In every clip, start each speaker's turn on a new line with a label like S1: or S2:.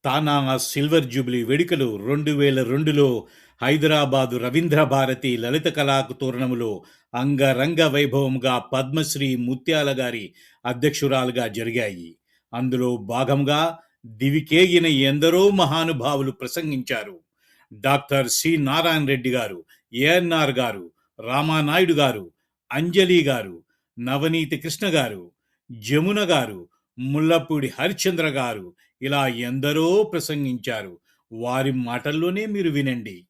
S1: తానా silver Jubilee వేడుకలు 2002లో హైదరాబాదు రవీంద్ర భారతి లలిత కళాకు తోరణములో అంగరంగ వైభవంగా పద్మశ్రీ ముత్యాల గారి అధ్యక్షురాలుగా జరిగాయి. అందులో భాగంగా దివికేగిన ఎందరో మహానుభావులు ప్రసంగించారు. డాక్టర్ సి నారాయణ రెడ్డి గారు, ఏఎన్ఆర్ గారు, రామానాయుడు గారు, అంజలి గారు, నవనీతి కృష్ణ గారు, జమున గారు, ముల్లపూడి హరిశ్చంద్ర గారు, ఇలా ఎందరో ప్రసంగించారు. వారి మాటల్లోనే మీరు వినండి.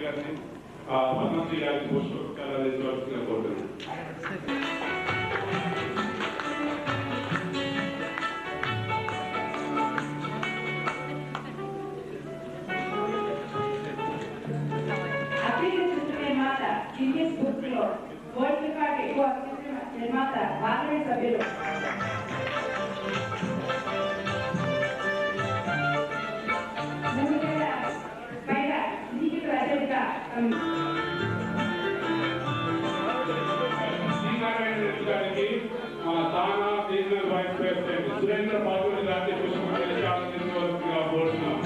S2: గారిని పద్మశ్రీ గారికి పుష్పకాలు అందించవలసిందిగా కోరుతున్నాను.
S3: గిన్నెస్ బుక్ లో వరల్డ్ రికార్డ్ ఎక్కువ నిర్మాత పార్లమెంట్ సభ్యులు
S2: సురేంద్ర పాల్గొని రాజ్య పుష్పకాలు కోరుతున్నాం.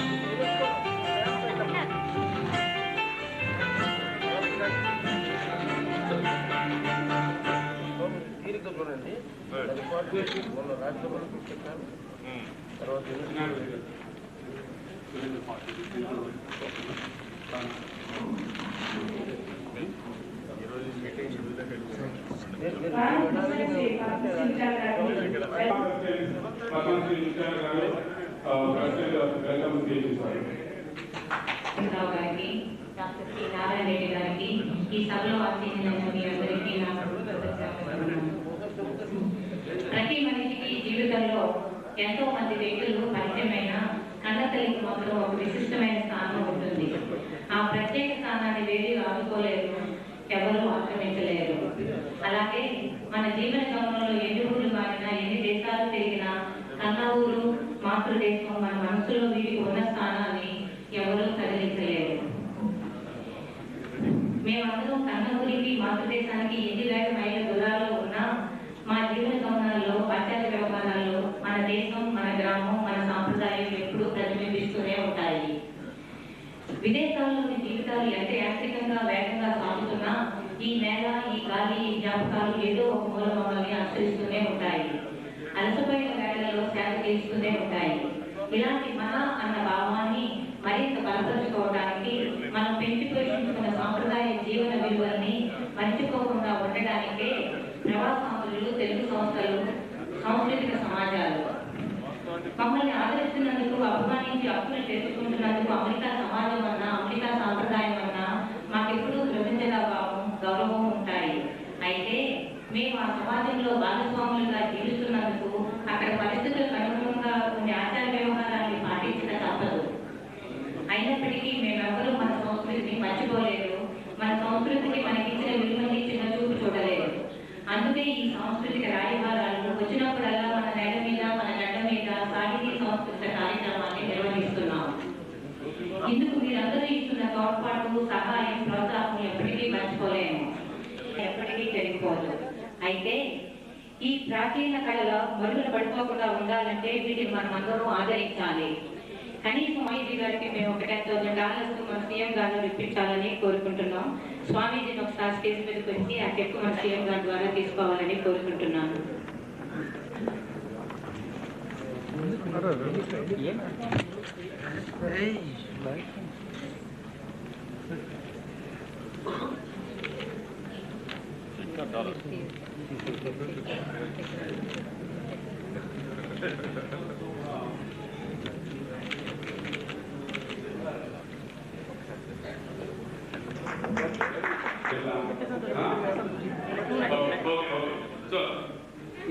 S2: తర్వాత
S3: డాక్టర్ సి నారాయణ రెడ్డి గారికి ఈ సభలో అతిథులైన మీ అందరికీ నా ప్రతి మనిషికి జీవితంలో ఎంతో మంది వ్యక్తులు పరిచయమైన కన్నతల్లికి మాత్రం ఒక విశిష్టమైన స్థానం ఉంటుంది. ఆ ప్రత్యేక స్థానాన్ని వేడి ఆదుకోలేరు, ఎవరు ఆక్రమించలేరు. అలాగే మన జీవన గమనంలో ఎన్ని ఊళ్ళు మారినా, ఎన్ని దేశాలు తిరిగినా కన్న ఊరు మాతృదేశం మన మనసులో వీరికి ఉన్న స్థానాన్ని ఎవరూ కదిలించలేరు. మేమందరం కన్న ఊరికి మాతృదేశానికి ఎన్ని వేల మైళ్ళ దూరాల్లో ఉన్నా మా జీవన గమనాల్లో, ఆచార వ్యవహారాల్లో మన దేశం, మన గ్రామం, మన సాంప్రదాయం ఎప్పుడూ ప్రతిబింబిస్తూనే ఉంటాయి. విదేశాల్లోని జీవితాలు ఎంత యాంత్రికంగా వేగంగా సాగుతున్నా ఈ నేల, ఈ గాలి, ఈ జ్ఞాపకాలు ఏదో ఒక మూల మమ్మల్ని అనుసరిస్తూనే ఉంటాయి. అలసపోయిన వేళలలో సేవ చేస్తూనే ఉంటాయి. ఇలాంటి మన అన్న భావాన్ని మరింత బలపరుచుకోవడానికి, మనం పెంచి పోషించుకున్న సాంప్రదాయ జీవన విలువల్ని మర్చిపోకుండా ఉండడానికే ప్రవాసాంధ్రులు, తెలుగు సంస్థలు, సాంస్కృతిక సమాజాలు మమ్మల్ని ఆదరిస్తున్నందుకు, అభిమానించి అప్పులు తెచ్చుకుంటున్నందుకు అమెరికా సమాజం అన్నా, అమెరికా సాంప్రదాయం అన్నా మాకెప్పుడూ ప్రపంచగా భావం, గౌరవం ఉంటాయి. అయితే మేము ఆ సమాజంలో భాగస్వాములుగా జీవిస్తున్నందుకు అక్కడ పరిస్థితులకు అనుగుణంగా కొన్ని ఆచార వ్యవహారాన్ని పాటించక తప్పదు. అయినప్పటికీ మేమెవరూ మన సంస్కృతిని మర్చిపోలేదు, మన సంస్కృతికి మనకిచ్చిన విలువని చిన్న చూపు చూడలేదు. అందుకే ఈ సాంస్కృతిక రాయబారాలు వచ్చినప్పుడల్లా మన నేల మీద, మన గడ్డ మీద సాహితీ సాంస్కృతిక కార్యక్రమాన్ని నిర్వహిస్తున్నాం. ఇందుకు మీరందరూ ఇస్తున్న తోడ్పాటు, సహాయం, ప్రోత్సాహం ఎప్పటికీ మర్చిపోలేము, ఎప్పటికీ జరిగిపోదు. అయితే ఈ ప్రాచీన కళలో మరుగున పడిపోకుండా ఉండాలంటే వీటిని మనం అందరూ ఆదరించాలి. కనీసం స్వామీజీ గారికి మేము ఒక $10,000 మన సీఎం గారు ఇప్పించాలని కోరుకుంటున్నాం. స్వామీజీని ఒకసారి స్టేజ్ మీదకి వచ్చి ఆ చెక్ మన సీఎం గారి ద్వారా తీసుకోవాలని కోరుకుంటున్నాను.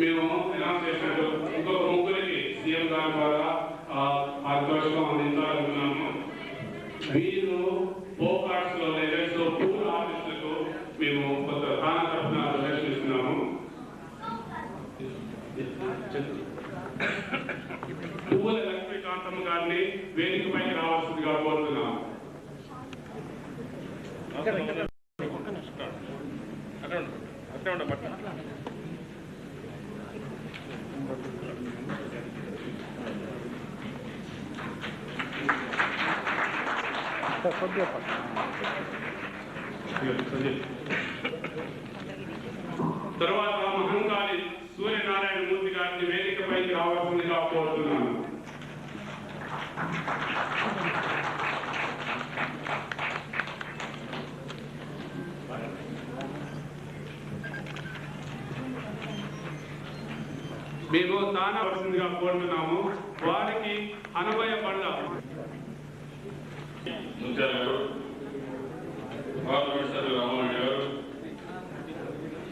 S2: మేము అనౌన్స్ చేసినట్టు ఇంకొక ముగ్గురికి సీఎం గారి ద్వారా పారితోషికం అందించాలనుకున్నాము. వీరు ఫోక్ ఆర్ట్స్ లో లెవెల్స్ పూర్ ఆర్టిస్టులకు మేము కొంత తానా తరఫున ప్రదర్శన ఇస్తున్నాము. పువ్వుల లక్ష్మీకాంతమ్మ గారిని వేదికపైకి రావాల్సిందిగా కోరుతున్నాము. తర్వాత మహంకాళి సూర్యనారాయణ మూర్తి గారిని వేదికపైకి రావాల్సిందిగా కోరుతున్నాను. మేము తానవలసిందిగా కోరుతున్నాము. వారికి అనుభవ పడ్డ పార్లమెంట్ సభ్యులు రామారెడ్డి గారు,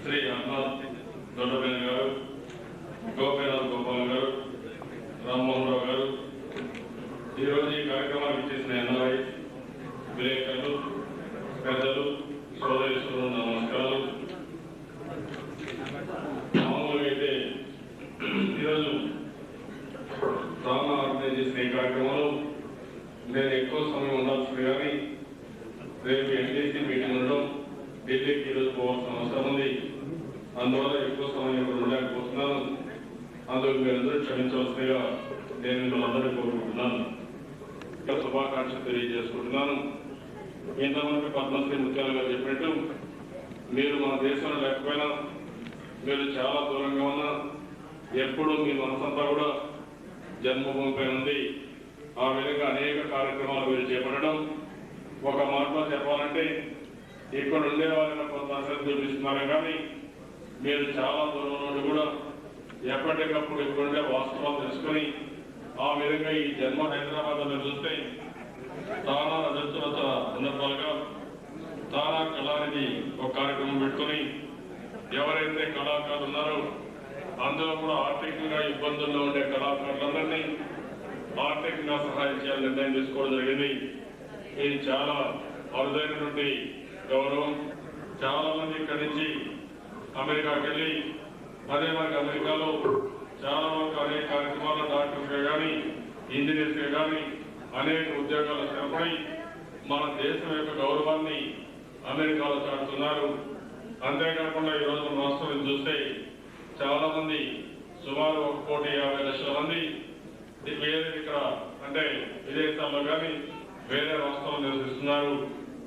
S2: శ్రీ అహ్మద్ దొడ్డబేన్ గారు, గోపీనాథ్ గోపాల్ గారు, రామ్మోహన్ రావు గారు, ఈరోజు ఈ కార్యక్రమానికి చేసిన ఎన్ఆర్ఐ విలేకరులు, పెద్దలు, సోదరులు, నమస్కారాలు. మామూలుగా అయితే ఈరోజు రామ ఆర్గనైజ్ చేసిన ఈ కార్యక్రమంలో నేను ఎక్కువ సమయం ఉండాల్సింది, కానీ రేపు ఎన్టీసీ మీటింగ్ ఉండడం, ఢిల్లీకి ఈరోజు పోవాల్సిన అవసరం ఉంది. అందువల్ల ఎక్కువ సమయం ఇక్కడ ఉండలేకపోతున్నాను. అందుకు మీరందరూ క్షమించవలసిందిగా నేను మిమ్మల్ని అందరినీ కోరుకుంటున్నాను. ఇంకా శుభాకాంక్షలు తెలియజేసుకుంటున్నాను. ఇంతమంది పద్మశ్రీ ముత్యాలు గారు చెప్పినట్టు మీరు మన దేశంలో లేకపోయినా, మీరు చాలా దూరంగా ఉన్నా, ఎప్పుడు మీ మనసంతా కూడా జన్మభూమిపై ఉంది. ఆ విధంగా అనేక కార్యక్రమాలు మీరు చేపట్టడం, ఒక మాటలో చెప్పాలంటే ఇక్కడ ఉండే వాళ్ళని కొంత ఆసక్తి చూపిస్తున్నారు, కానీ మీరు చాలా దూరం నుండి కూడా ఎప్పటికప్పుడు ఇక్కడ ఉండే వాస్తవాలు తెలుసుకొని ఆ విధంగా ఈ జన్మ హైదరాబాద్లో చూస్తే తానా రజతులత సందర్భాలుగా తానా కళానిధి ఒక కార్యక్రమం పెట్టుకుని ఎవరైతే కళాకారులు ఉన్నారో అందులో కూడా ఆర్థికంగా ఇబ్బందుల్లో ఉండే కళాకారులందరినీ ఆర్థికంగా సహాయం చేయాలని నిర్ణయం తీసుకోవడం జరిగింది. ఇది చాలా అరుదైనటువంటి గౌరవం. చాలా మంది ఇక్కడి నుంచి అమెరికాకి వెళ్ళి అదే మనకి అమెరికాలో చాలా వరకు అనేక కార్యక్రమాల్లో డాక్టర్స్గా కానీ ఇంజనీర్స్గా కానీ అనేక ఉద్యోగాలు స్థిరపడి మన దేశం యొక్క గౌరవాన్ని అమెరికాలో చాటుతున్నారు. అంతేకాకుండా ఈరోజు మన రాష్ట్రం చూస్తే చాలా మంది సుమారు 1,50,00,000 మంది వేరే ఇక్కడ అంటే విదేశాల్లో కానీ వేరే రాష్ట్రాల్లో నివసిస్తున్నారు.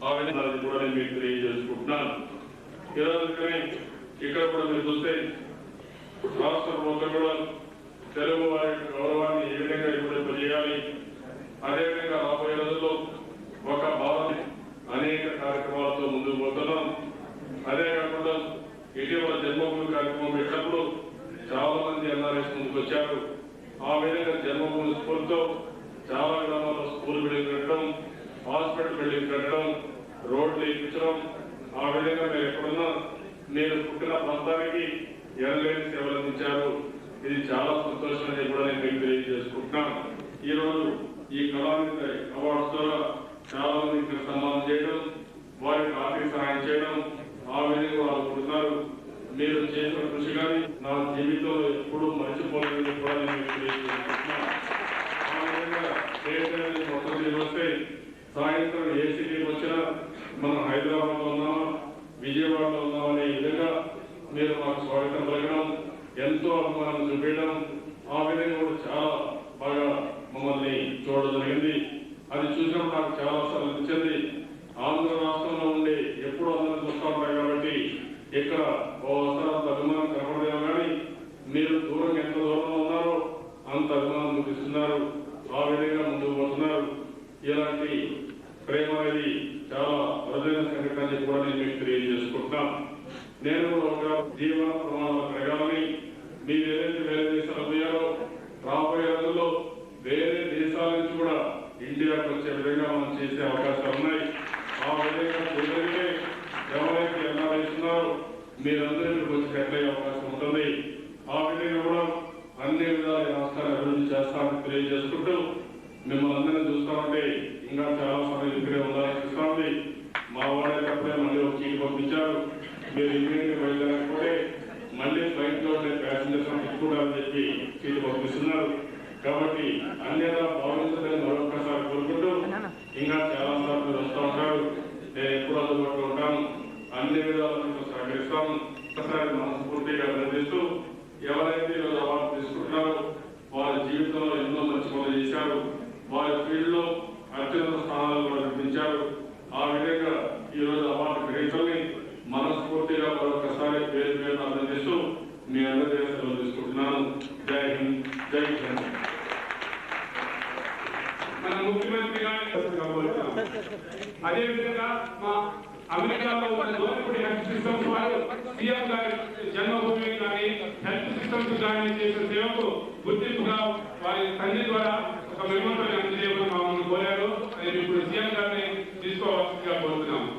S2: ఆ విధంగా కూడా నేను మీకు తెలియజేసుకుంటున్నాను. ఈరోజు ఇక్కడ కూడా మీరు చూస్తే రాష్ట్ర ప్రభుత్వం కూడా తెలుగు వారి గౌరవాన్ని ఏ విధంగా ఇవ్వజేయాలి, అదేవిధంగా రాబోయే రోజుల్లో ఒక భారత్ అనేక కార్యక్రమాలతో ముందుకు పోతున్నాం. అదే కాకుండా ఇటీవల జన్మభూమి కార్యక్రమం పెట్టినప్పుడు చాలా మంది ఎన్ఆర్ఎస్ ముందుకు వచ్చారు. ఆ విధంగా జన్మభూమి స్కూల్తో చాలా గ్రామాల్లో స్కూల్ బిల్డింగ్ కట్టడం, హాస్పిటల్ బిల్డింగ్ కట్టడం, రోడ్లు ఇప్పించడం, ఆ విధంగా మీరు ఎక్కడున్నా మీరు పుట్టిన ప్రాంతానికి ఎనలేని సేవలు అందించారు. ఇది చాలా సంతోషమని కూడా నేను మీకు తెలియజేసుకుంటున్నాను. ఈ రోజు ఈ కళానిధి అవార్డ్స్ ద్వారా చాలా మందికి సన్మానం చేయడం, వారికి ఆర్థిక సహాయం చేయడం, ఆ విధంగా వాళ్ళు పుడుతున్నారు. మీరు చేసిన కృషి కానీ నా జీవితంలో ఎప్పుడూ మర్చిపోలేదని కూడా నేను మీకు తెలియజేసుకుంటున్నాను. ఆ విధంగా మొత్తం వస్తే సాయంత్రం ఏ సిటీకి వచ్చినా మనం హైదరాబాద్లో ఉన్నామా విజయవాడలో ఉన్నామనే విధంగా మీరు మాకు స్వాగతం పలకడం, ఎంతో అభిమానం చూపించడం, ఆ విధంగా కూడా చాలా బాగా మమ్మల్ని చూడడం జరిగింది. అది చూసినప్పుడు నాకు చాలా సార్లు అనిపించింది. ఆంధ్ర రాష్ట్రంలో ఉండే ఎప్పుడు అందరూ చూస్తూ ఉంటాయి కాబట్టి ఇక్కడ ఓసారి అభిమానం కనపడదేమో, కానీ మీరు దూరం ఎంత దూరంలో ఉన్నారో అంత అభిమానం చూపిస్తున్నారు. ఆ విధంగా ముందుకు పోతున్నారు. ఇలాంటి ప్రేమ అనేది చాలా అరుదైన సంఘటన అని కూడా నేను మీకు తెలియజేసుకుంటున్నాను. నేను ఒక జీవన ప్రమాణాలు పెరగాలని, మీరు ఏదైతే వేరే దేశాలు పోయారో రాబోయే రోజుల్లో వేరే దేశాల నుంచి కూడా ఇండియాకు వచ్చే విధంగా మనం చేసే అవకాశాలు ఉన్నాయి. ఆ విధంగా చేయగలిగితే ఎవరైతే ఎలా వేస్తున్నారో మీరందరూ ఇక్కడికి వచ్చి సెటిల్ అయ్యే అవకాశం ఉంటుంది. ఆ విధంగా కూడా అన్ని విధాల రాష్ట్రాన్ని అభివృద్ధి చేస్తామని తెలియజేసుకుంటూ మిమ్మల్ని అందరినీ చూస్తామంటే ఇంకా చాలా సమయం ఇక్కడే ఉండాలనిపిస్తా ఉంది. మా వాళ్ళకి అప్పుడే మళ్ళీ ఒక చీటి పంపించారు. మీరు ఇమీడియట్గా బయలుదేరకపోతే మళ్ళీ ఫ్లైట్ లో ఉండే ప్యాసింజర్స్ పెట్టుకుంటారని చెప్పి చీటి పంపిస్తున్నారు. కాబట్టి అన్నిలా భావించదని మరొకసారి కోరుకుంటూ ఇంకా చాలా సార్లు మీరు వస్తూ ఉంటారు. నేను ఎప్పుడు అందుబాటులో ఉంటాను, అన్ని విధాలను సహకరిస్తాను. ఒకసారి మనస్ఫూర్తిగా అభినందిస్తూ ఎవరైతే ఈరోజు అవార్డు తీసుకుంటున్నారో వారి జీవితంలో ఎన్నో మంచి పనులు చేశారు, వారి ఫీల్డ్ లో అత్యున్నత స్థానాలు కూడా కల్పించారు. ఆ విధంగా ఈరోజు అవార్డు గ్రహీతల్ని మనస్ఫూర్తిగా మరొకసారి పేరు పేరును అభినందిస్తూ మీ అందరి సెలవు తీసుకుంటున్నాను. జై హింద్, జై హింద్.
S4: మన ముఖ్యమంత్రి గారు అదేవిధంగా మా అమెరికాలో ఉన్న గవర్నమెంట్ హెల్త్ సిస్టమ్స్ వారు సీఎం గారి జన్మభూమి కానీ హెల్త్ సిస్టమ్స్ కానీ చేసిన సేవకు గుర్తింపుగా వారి తండ్రి ద్వారా ఒక మెమోరియల్ అందజేయమని మమ్మల్ని కోరారు. అది ఇప్పుడు సీఎం గారిని తీసుకోవాల్సిందిగా కోరుతున్నాము.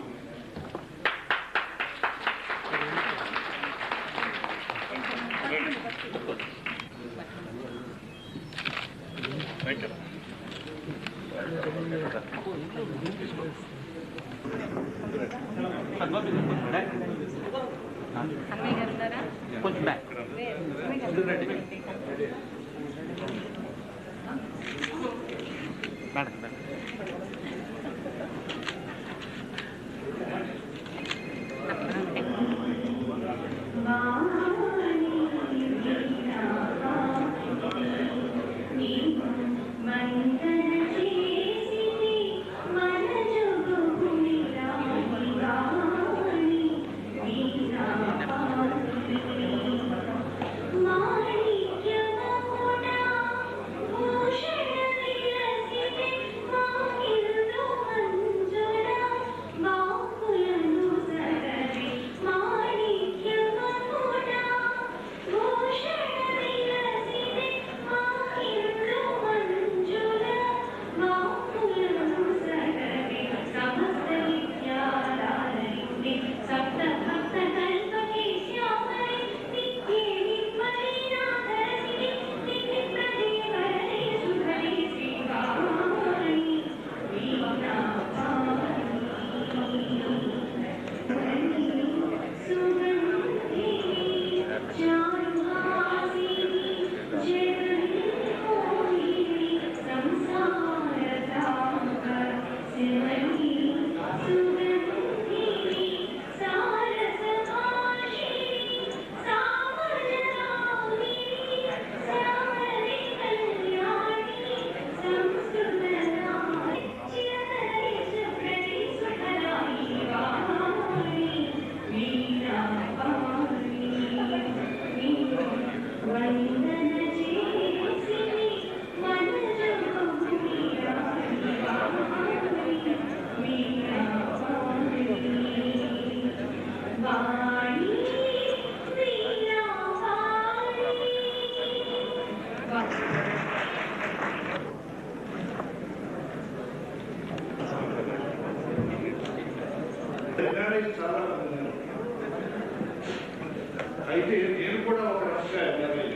S5: అయితే నేను కూడా ఒక రకంగా ఎన్ఆర్ఐ.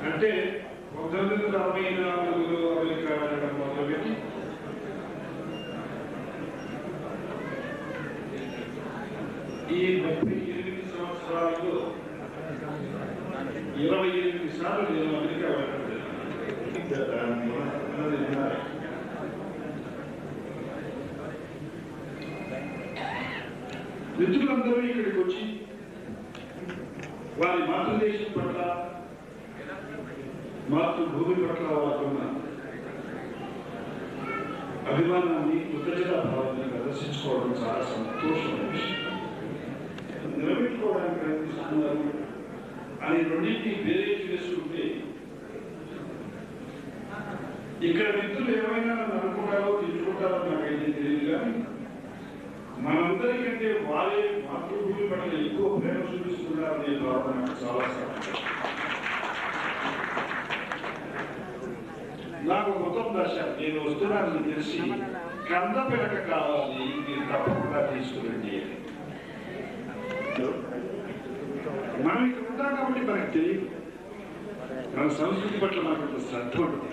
S5: అంటే 1964లో అమెరికా వెళ్ళడం మొదలుపెట్టి ఈ 38 సంవత్సరాల్లో 28 సార్లు నేను అమెరికా వెళ్ళడం మిత్రులందరూ ఇక్కడికి వచ్చి వారి మాతృదేశం పట్ల మాతృభూమి పట్ల వారున్న అభిమానాన్ని కృతజ్ఞతా భావాన్ని ప్రదర్శించుకోవడం చాలా సంతోషమైన విషయం. నిలబెట్టుకోవడానికి ప్రయత్నిస్తున్నారు అని రెండింటినీ వేరే చేసుకుంటే ఇక్కడ మిత్రులు ఏమైనా అనుకుంటారో తిట్టుకుంటారో నాకైతే తెలియదు, కానీ మనందరికంటే వారే మాతృభూమి పట్ల ఎక్కువ ప్రేమ చూపిస్తున్నారనే భావన నాకు చాలా సంతోషం. నాకు మొత్తం దశ నేను వస్తున్నానని తెలిసి కంద పిలక కావాలి, మీరు తప్పకుండా తీసుకురండి. మనం ఇక్కడ ఉంటాం కాబట్టి మనకు తెలియదు, మన సంస్కృతి పట్ల మనకు శ్రద్ధ ఉంటుంది.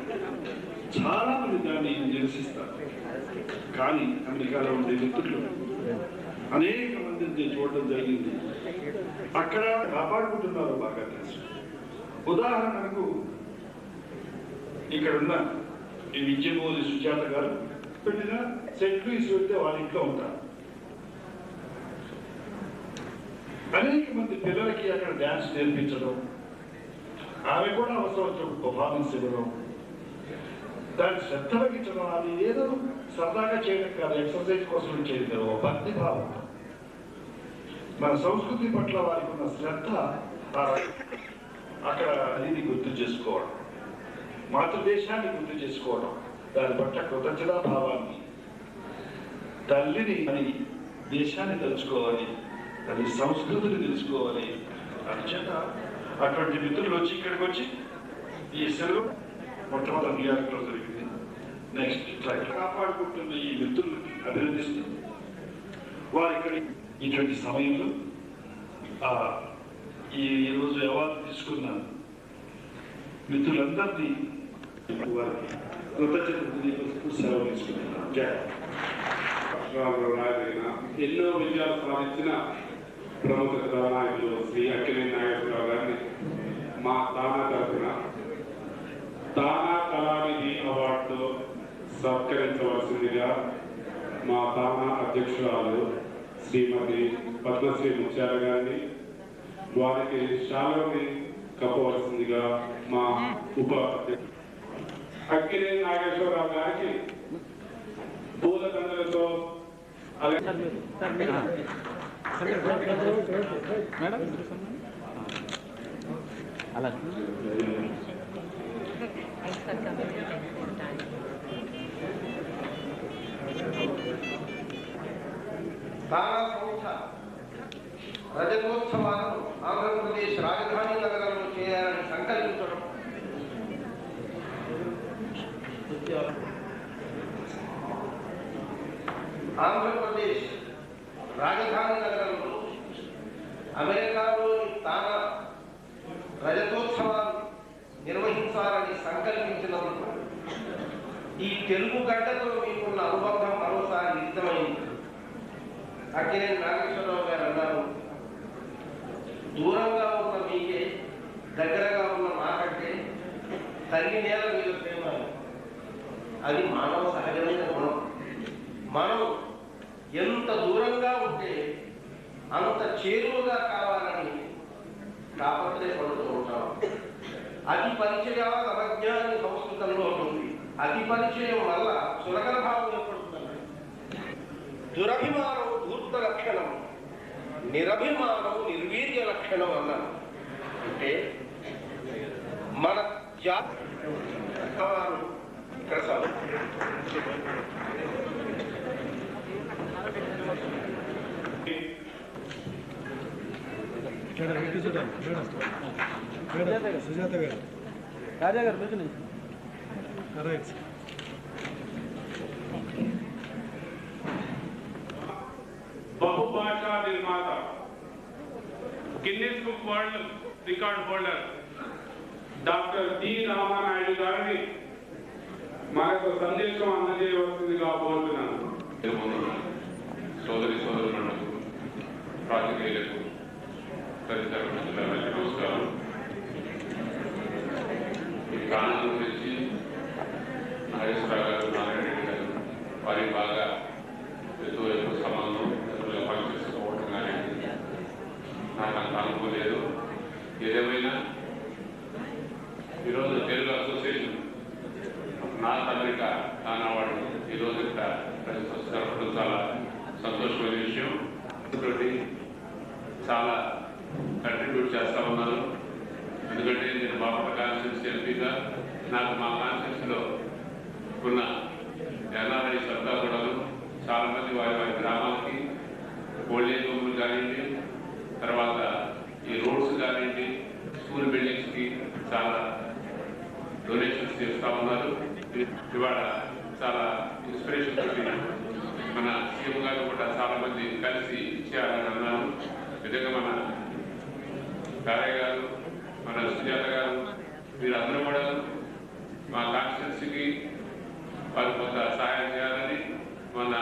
S5: చాలా మంది దాన్ని నిరసిస్తారు, కానీ అమెరికాలో ఉండే మిత్రులు అనేక మందిని చూడడం జరిగింది. అక్కడ కాపాడుకుంటున్నారు బాగా తెలుసు. ఉదాహరణకు ఇక్కడ ఉన్న ఈ విద్యమూరి సుజాత గారు పెట్టిన సెంట్ లూయిస్ వెళ్తే వాళ్ళ ఇంట్లో ఉంటారు. అనేక మంది పిల్లలకి అక్కడ డ్యాన్స్ నేర్పించడం, ఆమె కూడా అవసరం పర్ఫార్మెన్స్ ఇవ్వడం, దాన్ని శ్రద్ధ వహించడం, అది ఏదో సరదాగా చేయడం కాదు, ఎక్సర్సైజ్ కోసం చేయడం, భక్తి భావం. మన సంస్కృతి పట్ల వారికి ఉన్న శ్రద్ధ అక్కడ అనేది గుర్తు చేసుకోవడం, మాతృదేశాన్ని గుర్తు చేసుకోవడం, దాని పట్ల కృతజ్ఞతా భావాన్ని, తల్లిని అని దేశాన్ని తెలుసుకోవాలి, దాని సంస్కృతిని తెలుసుకోవాలి. అందుచేత అటువంటి మిత్రులు వచ్చి ఇక్కడికి వచ్చి ఈ సెలవు మొట్టమొదటి న్యూయార్క్ లో జరిగింది. నెక్స్ట్ ఇట్లా కాపాడుకుంటున్న ఈ మిత్రులని అభినందిస్తుంది. వారు ఇక్కడ ఇటువంటి సమయంలో ఈరోజు అవార్డు తీసుకున్న మిత్రులందరినీ వారికి కృతజ్ఞతలు తెలియపరుస్తూ సెలవు తీసుకుంటున్నాను. జై
S2: ఎన్నో విజయాలు సాధించిన ప్రముఖ కథానాయకులు శ్రీ అక్కినేని నాగేశ్వరరావు గారిని మా తానా తరఫున తానా కళానిధి అవార్డుతో సత్కరించవలసిందిగా మా తానా అధ్యక్షురాలు శ్రీమతి పద్మశ్రీ ముత్యాల గారిని, వారికి శాలువని కప్పవలసిందిగా మా ఉప అక్కినేని నాగేశ్వరరావు గారికి పూలదండలతో
S6: తానా సంస్థ రజతోత్సవాలను ఆంధ్రప్రదేశ్ రాజధాని నగరంలో చేయాలని సంకల్పించడం, ఆంధ్రప్రదేశ్ రాజధాని నగరంలో అమెరికాలోని తానా రజతోత్సవాలు నిర్వహించాలని సంకల్పించినందుకు ఈ తెలుగు గడ్డతో మీకున్న అనుబంధం మరోసారి నిజమైంది. అక్కినేని నాగేశ్వరరావు గారు అన్నారు, దూరంగా ఉన్న మీకే దగ్గరగా ఉన్న మాకంటే తల్లి నేల మీద ప్రేమ. అది మానవ సహజమైన గుణం. మనం ఎంత దూరంగా ఉంటే అంత చేరువుగా కావాలని తాపత్రయపడుతూ ఉంటాం. అతి పరిచయాల అవజ్ఞాని సంస్కృతంలో ఉంటుంది. అతి పరిచయం వల్ల సులకన భావం ఏర్పడుతుంది. దురభిమానం ధూర్త లక్షణం, నిరభిమానం నిర్వీర్య లక్షణం అన్నారు. అంటే మన జాతి ఇక్కడ
S7: సుజాత గారు, రాజా గారు రైట్.
S2: బహుభాషా నిర్మాత, Guinness book world record holder doctor T Ramanaidu గారిని మరొక సందేశం అందజేయవలసిందిగా కోరుతున్నాను.
S8: సోదరి సోదరులకు, పాత్రికేయులకు, తదితర మిత్రులందరికీ నమస్కారం. ఈ ప్రాణాల గురించి నాగేశ్వరరావు గారు, నారాయణ రెడ్డి గారు వారి బాగా ఎక్కువ సంబంధం పనిచేసుకోవడం కానీ నాకు అంత అనుకోలేదు. ఏదేమైనా ఈరోజు Telugu association north America award ఈరోజు ఇక్కడ జరపడం చాలా సంతోషమైన విషయం. చాలా కంట్రిబ్యూట్ చేస్తూ ఉన్నారు. ఎందుకంటే నేను బాపట్ల కాన్స్టిట్యూన్సీ ఎంపీగా నాకు మా కాన్స్టిట్యూన్సీలో ఉన్న ఎన్ఆర్ఐస్ అంతా కూడా చాలామంది వారి వారి గ్రామాలకి ఓల్డేజ్ హోమ్లు కానివ్వండి, తర్వాత ఈ రోడ్స్ కానివ్వండి, స్కూల్ బిల్డింగ్స్కి చాలా డొనేషన్స్ చేస్తూ ఉన్నారు. ఇవాళ చాలా ఇన్స్పిరేషన్ తోటి మన సీఎం గారు కూడా చాలా మంది కలిసి ఇచ్చేయాలని అన్నారు. విధంగా మన కార్య గారు, మన సుజాత గారు, వీరందరూ కూడా మా కాన్స్టిట్యున్సీకి వారు కొంత సహాయం చేయాలని మన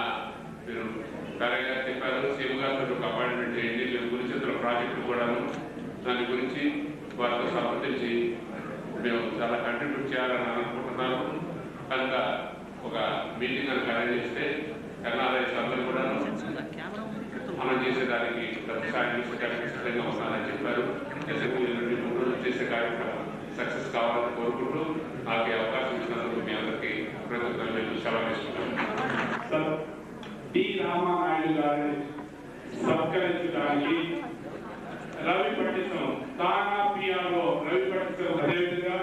S8: మీరు కార్య గారు చెప్పారు. సీఎం గారితో ఒక అపాయింట్మెంట్ చేయండి, దీని గురించి ఇతర ప్రాజెక్టులు కూడాను దాని గురించి వారితో సంప్రదించి మేము చాలా కంట్రిబ్యూట్ చేయాలని అనుకుంటున్నాను. కనుక ఒక మీటింగ్ అని అరేంజ్ చేస్తే ఎన్ఆర్ఐస్ అందరూ కూడా మనం చేసేదానికి సాయం చేసేదానికి సిద్ధంగా ఉన్నానని చెప్పారు. నుండి 3 రోజులు చేసే కార్యక్రమం సక్సెస్ కావాలని కోరుకుంటూ నాకు ఈ అవకాశం ఇచ్చినందుకు మీ అందరికీ కృతజ్ఞతలు సెలవిస్తున్నాను.
S2: టి రామానాయుడు గారిని సత్కరించడానికి రవి పట్టిసం, తానా పిఆర్ఓ రవి పట్టిసం, అదేవిధంగా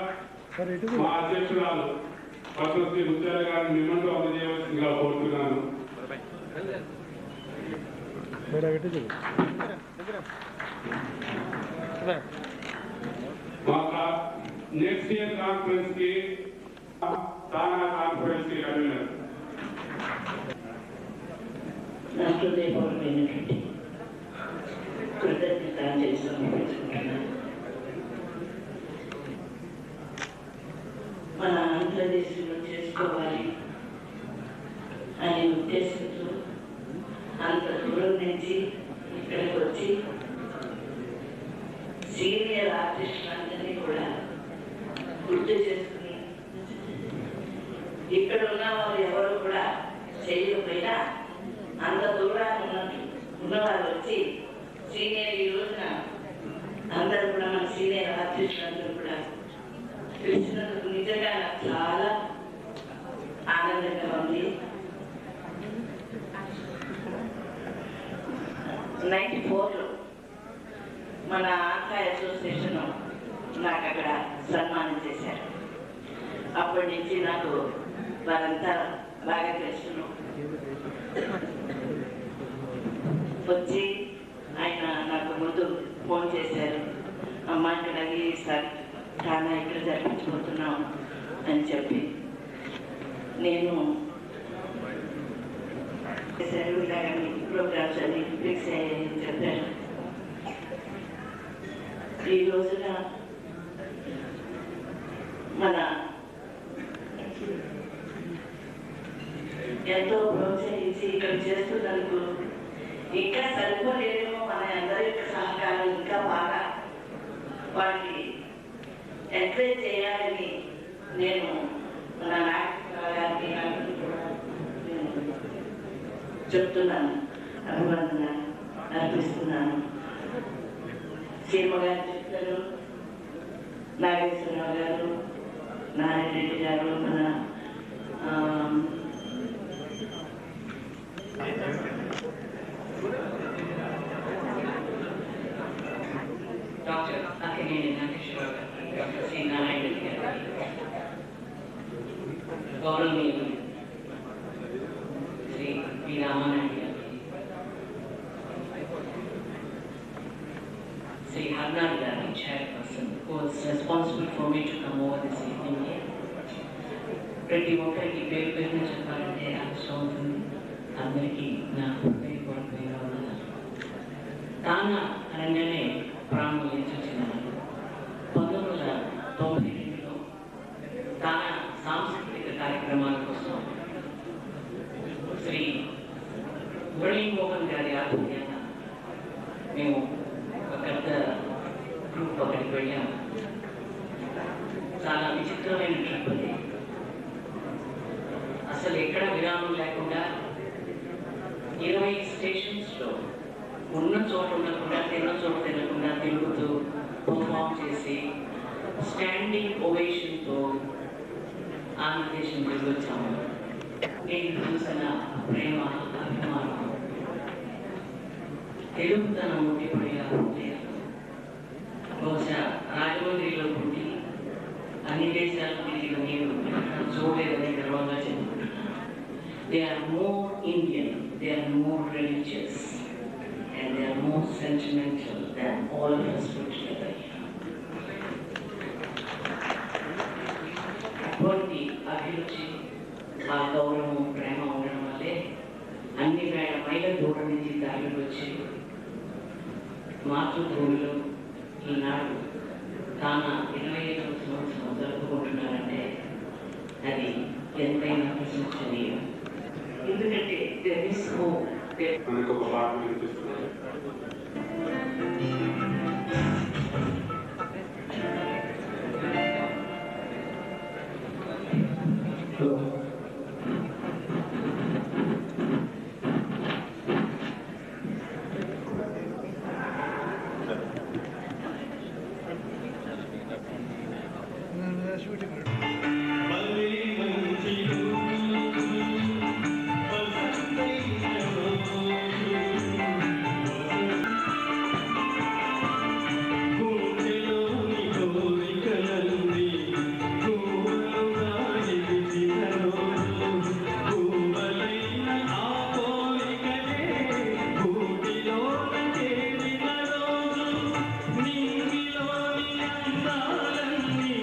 S2: మా అధ్యక్షురాలు పద్మశ్రీ ముత్యాల గారిని మిమ్మల్ని అందజేయవలసిందిగా కోరుతున్నాను. మా నెక్స్ట్ ఇయర్ కాన్ఫరెన్స్ కి తానా కాన్ఫరెన్స్ కి కన్వీనర్
S3: రాష్ట్రోదయపూర్వమైనటువంటి కృతజ్ఞతలు సమర్పించుకుంటున్నాను.
S9: ఆంధ్రప్రదేశ్లో చేసుకోవాలి అనే ఉద్దేశంతో అంత దూరం నుంచి ఇక్కడికి వచ్చి సీనియర్ ఆర్టిస్టులందరినీ కూడా గుర్తు చేసుకుని ఇక్కడ ఉన్న వాళ్ళు ఎవరు కూడా చేయకపోయినా అంత దూరాన్ని ఉన్నవారు వచ్చి సీనియర్ ఈ రోజున అందరూ కూడా మన సీనియర్ ఆర్టిస్టులందరూ కూడా పిలిచినందుకు నిజంగా నాకు చాలా ఆనందంగా ఉంది. 94లో మన ఆంధ్ర అసోసియేషన్ నాకు అక్కడ సన్మానం చేశారు. అప్పటి నుంచి నాకు వారంతా బాగా తెలుసును. వచ్చి ఆయన నాకు ముందు ఫోన్ చేశారు, అమ్మ ఇక్కడ ఈసారి చాలా ఇక్కడ జరిపించబోతున్నాం అని చెప్పి నేను చేశారు. ఇలాగ ప్రోగ్రామ్స్ అన్ని ఫిక్స్ అయ్యాయని చెప్పారు. ఈ రోజున మన ఎంతో ప్రోత్సహించి ఇక్కడ చేస్తున్నందుకు ఇంకా సరిపోలేదేమో మన అందరి సహకారం ఇంకా బాగా వాటికి ఎంకరేజ్ చేయాలని నేను మన నాయకురాలు గారికి చెప్తున్నాను, అభివందన అర్పిస్తున్నాను. సీమ గారు చెప్తారు, నాగేశ్వరరావు గారు, నారాయణ రెడ్డి గారు, మన డాక్టర్ అక్కినేని నాగేశ్వరరావు గారు, శ్రీ నారాయణ రెడ్డి గారు, గౌరవనీయులు శ్రీ పి రామానాయుడు గారు, Sri Harnad Gandhi, chairperson, who was responsible for me to come over this evening here. ప్రతి ఒక్కరికి పేరు పేరున చెప్పాలంటే అవసరం అవుతుంది. అందరికీ నా హృదయపూర్వకమైన వందనాలు. తానా అనగానే ప్రాణం వచ్చిన 1992లో తానా సాంస్కృతిక కార్యక్రమాల కోసం శ్రీ మురళీమోహన్ గారి ఆధ్వర్యాన మేము ఒక పెద్ద గ్రూప్ ఒకటికి వెళ్ళాము. చాలా విచిత్రమైన ట్రిప్ అది. అసలు ఎక్కడ విరామం లేకుండా 20 స్టేషన్స్లో ఉన్న చోట ఉండకుండా తిన్న చోట తినకుండా తిరుగుతూ పర్ఫామ్ చేసి స్టాండింగ్ ఓవేషన్తో ఆంధ్రదేశం తిరిగి వచ్చాము. నేను చూసిన ప్రేమ, అభిమానం, తెలుగుతనం ఉండిపోయా బహుశా రాజమండ్రిలో పుట్టి అన్ని దేశాలు తిరిగిన నేను చూడలేదని గర్వంగా చెప్పుకుంటున్నాను. They are more Indian, they are more religious and they are more sentimental than all of us put together. అటువంటి అభిరుచి, ఆ గౌరవం, ప్రేమ ఉండడం వల్లే అన్ని వేల మైళ్ళ దూరం నుంచి తరలి వచ్చి మాతృభూమిలో ఈనాడు తాను 25వ సంవత్సరం జరుపుకుంటున్నారంటే అది ఎంతైనా ప్రశంసనీయం. ఎందుకంటే
S2: మనకు ఒక పాట వినిపిస్తున్నారు.
S10: నీలోని అందాలన్నీ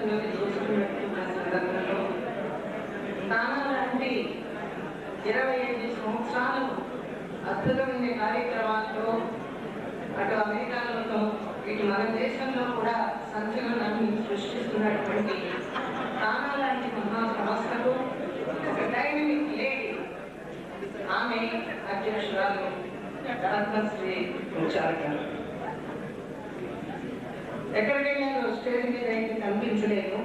S10: ఆలోచనలు దోచుకున్నట్టున్న సందర్భంలో తానా లాంటి 25 సంవత్సరాలు అద్భుతమైన కార్యక్రమాలతో అటు అమెరికాలో ఇటు మన దేశంలో కూడా సంచలనాన్ని సృష్టిస్తున్నటువంటి తానా లాంటి మహా సంస్థకు ఒక డైనమిక్ లేడీ, ఆమె అధ్యక్షురాలు పద్మశ్రీ ముత్యాల గారు. ఎక్కడికైనా స్టేజ్ మీద అయితే కనిపించలేదు,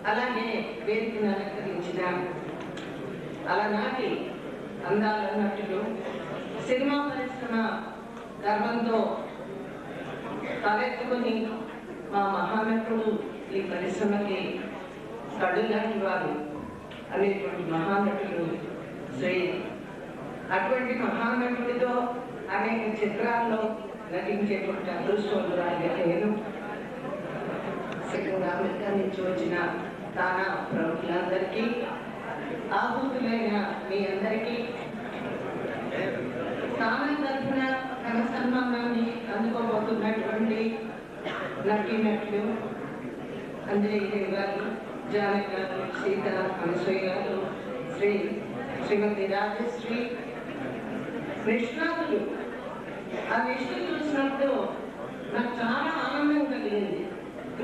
S10: అలాగే వేదికను అలంకరించిన అలనాటి అందాల నటులు, సినిమా పరిశ్రమ గర్వంతో తలెత్తుకుని మా మహానటుడు ఈ పరిశ్రమకి కడు లాంటి వారు అనేటువంటి మహానటుడు శ్రీ. అటువంటి మహానటుడితో అనేక చిత్రాల్లో నటించేటువంటి అదృష్టవంతురాలిగా నేను. అమెరికా నుంచి వచ్చిన తానా ప్రముఖులందరికీ, ఆహుతులైన మీ అందరికీ తానా తరఫున ఘన సన్మానాన్ని అందుకోబోతున్నటువంటి నటీనటులు అంజలి గారు, జానకి గారు, సీత, అనసూయ గారు, శ్రీమతి రాజశ్రీ, నిష్ణాతులు. ఆ నిష్ణులు చూసినప్పుడు నాకు చాలా ఆనందం కలిగింది.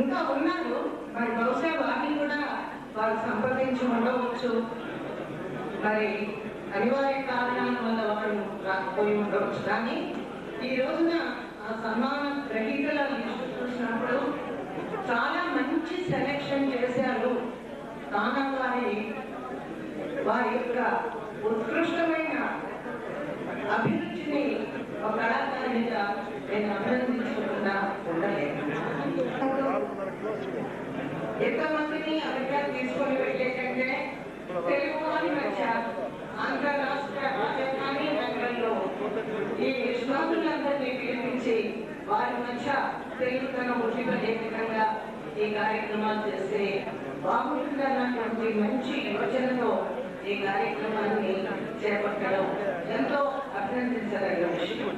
S10: ఇంకా ఉన్నారు, మరి బహుశా వాటిని కూడా వారు సంప్రదించి ఉండవచ్చు, మరి అనివార్య కారణాల వల్ల వారు రాకపోయి ఉండవచ్చు. కానీ ఈ రోజున ఆ సన్మాన గ్రహీతల లిస్టు చూసినప్పుడు చాలా మంచి సెలెక్షన్ చేశారు. తానా వారి యొక్క ఉత్కృష్టమైన అభిరుచిని ఒక కళాకారునిగా నేను అభినందించకుండా ఉండలేదు. ఎంతమందిని అమెరికా తీసుకొని వెళ్ళే కంటే తెలుగు వారి మధ్య ఆంధ్ర రాష్ట్ర రాజధాని నగరంలో ఈ నిష్ణాతులందరినీ పిలిపించి వారి మధ్య తెలుగుతనం ఉద్యమలే విధంగా ఈ కార్యక్రమాలు చేస్తే బాగుంటుందన్నటువంటి మంచి యోచనతో ఈ కార్యక్రమాన్ని చేపట్టడం ఎంతో అభినందించదగిన విషయం.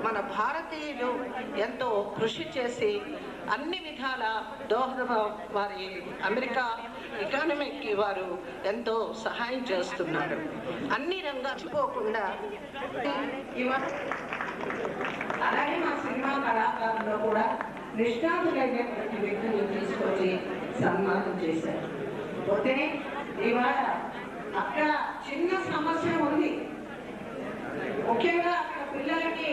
S10: మన భారతీయులు ఎంతో కృషి చేసి అన్ని విధాల దోహద వారి అమెరికా ఎకానమీకి వారు ఎంతో సహాయం చేస్తున్నారు. అన్ని రంగాలు పోకుండా అలాగే మా సినిమా కళాకారులు కూడా నిష్ణాతులైనటువంటి వ్యక్తులు తీసుకొచ్చి సన్మానం చేశారు. పోతే ఇవాళ అక్కడ చిన్న సమస్య ఉంది. ముఖ్యంగా అక్కడ పిల్లలకి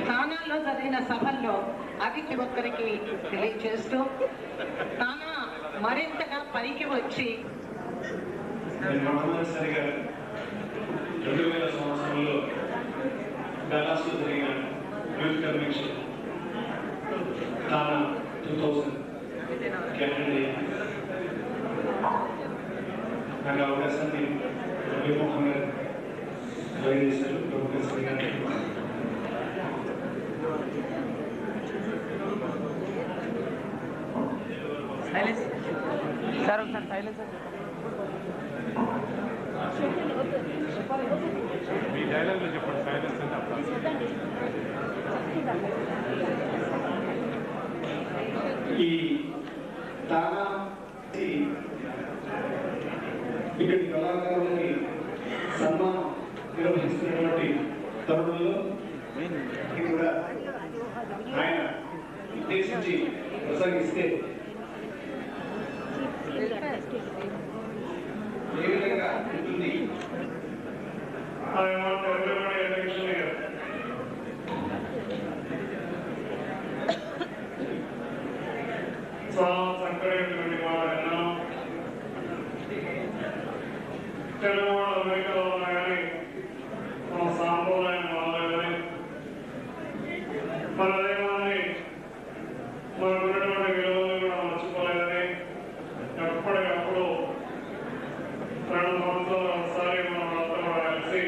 S10: తానాల్లో జరిగిన సభల్లో అది ఒక్కరికి తెలియజేస్తూ తానా మరింతగా పైకి వచ్చి
S4: మొట్టమొదటిసారిగా 2000 సంవత్సరంలో డల్లాస్లో జరిగిన యూత్ కన్వెన్షన్ తానా 2000 క్యాండిడేట్ నాకు అవకాశాన్ని రవిమోహన్ గారు కలిగజేశారు. ప్రొఫెసర్ గారు
S11: సార్ ఒకసారి సైలెన్స్
S4: మీ డైలాగ్లో చెప్పండి. సైలెన్స్ ఈ తానా ఇక్కడి కళాకారులకి సన్మానం నిర్వహిస్తున్నటువంటి తరుణంలో ఇక్కడ ఆయన ఉద్దేశించి ప్రసంగిస్తే ఏ విధంగా ఉంటుంది?
S2: చాలా చక్కటి వాడైనా తెలుగు వాళ్ళు అమెరికాలో ఉన్నా కానీ మన సాంప్రదాయం వాళ్ళు కానీ మన దైవాన్ని మనకు ఉన్నటువంటి విలువలు కూడా మర్చిపోలేదని ఎప్పటికప్పుడు 2 సంవత్సరాలు ఒకసారి మనం అంతా కూడా కలిసి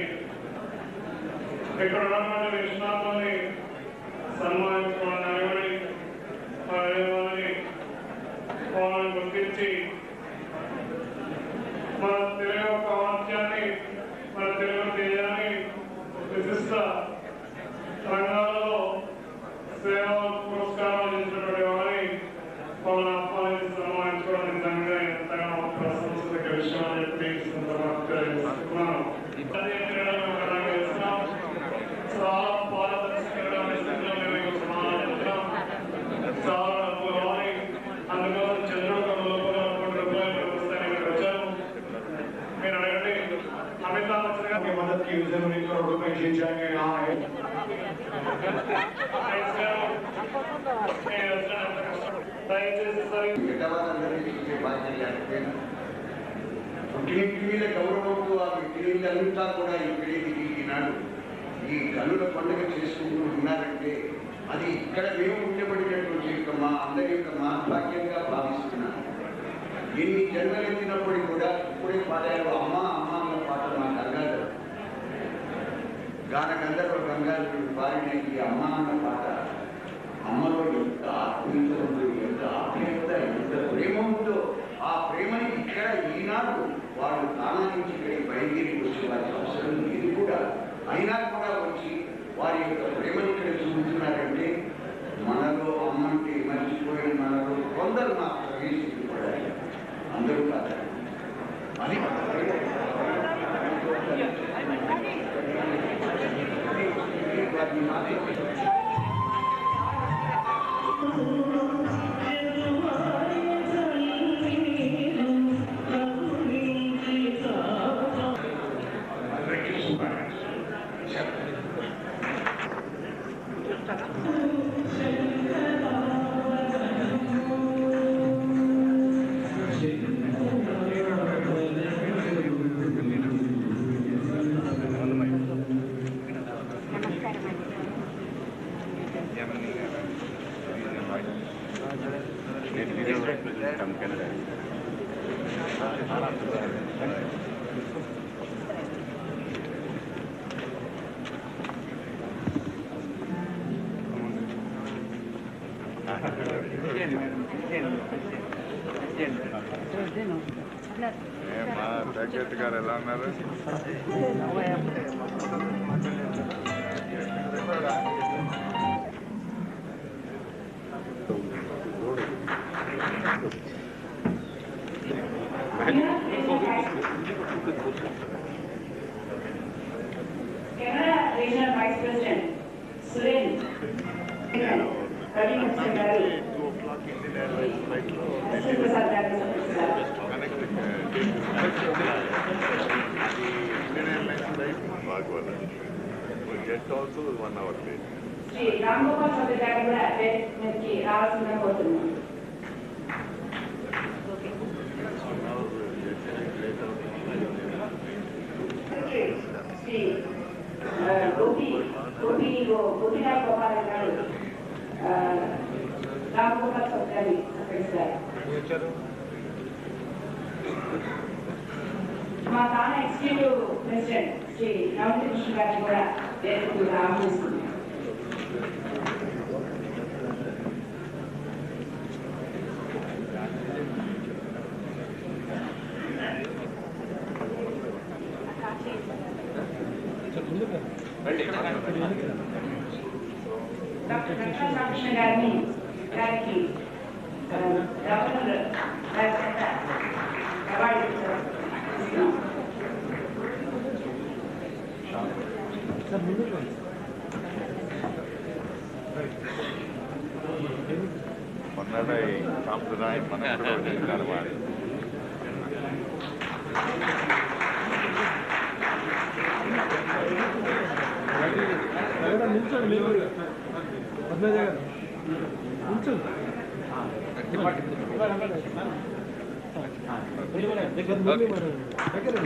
S2: ఇక్కడ ఉన్నటువంటి నిష్ణాతుల్ని సన్మానించుకోవడానికి వాళ్ళని గుర్తించి మన తెలుగు యొక్క వాక్యాన్ని
S4: పురస్కారాలు చేసినటువంటి వారిని మమ్మల్ని ఆహ్వానిస్తున్నాము ఎంచుకోవడం నిజంగా ఎంతగా ప్రశంసక విషయం అని చెప్పి తెలియజేస్తున్నాను. అదే క్రీడలు అలాగే ఇస్తున్నాం. చాలా పారదర్శకంగా స్థితిలో మేము సమాధానం చాలా డబ్బులు అందుకోసం చంద్రుడు లోపల ₹2 వ్యవస్థానికి వచ్చారు. మీరు అడగండి अमिताभ बच्चन की मदद की जरूरी करोड़ों में जीत जाएंगे यहाँ है
S6: పుట్టినింటి మీద గౌరవంతో ఆ వ్యక్తులంతా కూడా ఇక్కడికి ఈనాడు ఈ కన్నుల పండుగ చేసుకుంటూ ఉన్నారంటే అది ఇక్కడ మేము ఉండబడినటువంటి యొక్క మా అందరి యొక్క మహద్భాగ్యంగా భావిస్తున్నాను. ఎన్ని జన్మలెత్తినప్పటికీ కూడా ఇప్పుడే పాడారు అమ్మ అమ్మ అన్న పాట మా గంగాధర్ గాన గంధర్వ గంగాధరుడు పాడిన ఈ అమ్మ అన్న పాట అమ్మలో ఎంత ఆత్మీయత ఉందో, ఎంత ఆప్యాయత, ఎంత ప్రేమ ఉందో ఆ ప్రేమని ఇక్కడ ఈనాడు వాళ్ళు తానా నుంచి ఇక్కడికి బయలుదేరి వచ్చే వారికి అవసరం లేదు కూడా అయినా కూడా వచ్చి వారి యొక్క ప్రేమని ఇక్కడ చూపుతున్నారంటే మనలో అమ్మంటే మర్చిపోయిన మనలో కొందరు మాత్రమే సిగ్గుపడాలి, అందరూ కాదు. అది
S11: ప్యాకెట్ గారు ఎలా ఉన్నారు?
S9: Canada Regional Vice President Suren
S11: జెట్ also 1 hour late.
S9: Shri Ram Gopal Chaudhary గారు కూడా మీదకి రావాల్సిందిగా కోరుతున్నాం. శ్రీ గోపిరాజ్ గోపాల్ గారు రామ్ గోపాల్ చౌదరి గారిని సత్కరిస్తారు. మా తాను ఎగ్జిక్యూటివ్ ప్రెసిడెంట్ శ్రీ నవనీత కృష్ణ గారిని కూడా వేదికగా ఆహ్వానిస్తున్నాం. డాక్టర్ కృష్ణ గారికి గవర్నర్ గారి చేత అవార్డు ఇస్తున్నాం.
S11: మొన్నటి సాంప్రదాయం మనం కూడా చేస్తారు వాడు.
S7: నిల్చోండి పద్మజ గారు నిల్చోండి. దగ్గర